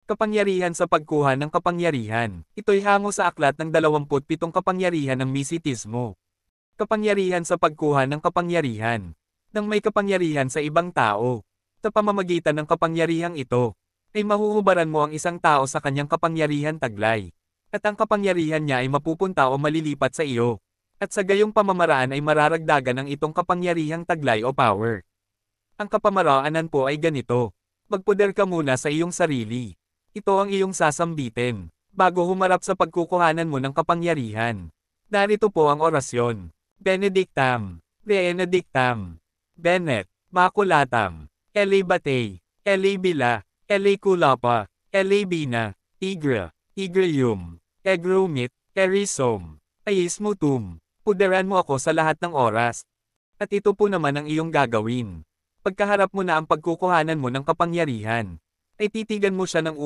Kapangyarihan sa pagkuha ng kapangyarihan. Ito'y hango sa aklat ng 27 kapangyarihan ng misitismo. Kapangyarihan sa pagkuha ng kapangyarihan. Nang may kapangyarihan sa ibang tao, sa pamamagitan ng kapangyarihang ito, ay mahuhubaran mo ang isang tao sa kanyang kapangyarihan taglay. At ang kapangyarihan niya ay mapupunta o malilipat sa iyo. At sa gayong pamamaraan ay mararagdagan ang itong kapangyarihang taglay o power. Ang kapamaraanan po ay ganito. Magpoder ka muna sa iyong sarili. Ito ang iyong sasambitin, bago humarap sa pagkukuhanan mo ng kapangyarihan. Narito po ang orasyon. Benedictam, Benedictam, Benet, Maculatam, Eli Batay, Eli Bila, Eli Kulapa, Eli Bina, Igra, Igrium, Egrumit, Erisom, Ayismutum. Puderan mo ako sa lahat ng oras. At ito po naman ang iyong gagawin. Pagkaharap mo na ang pagkukuhanan mo ng kapangyarihan, ay titigan mo siya ng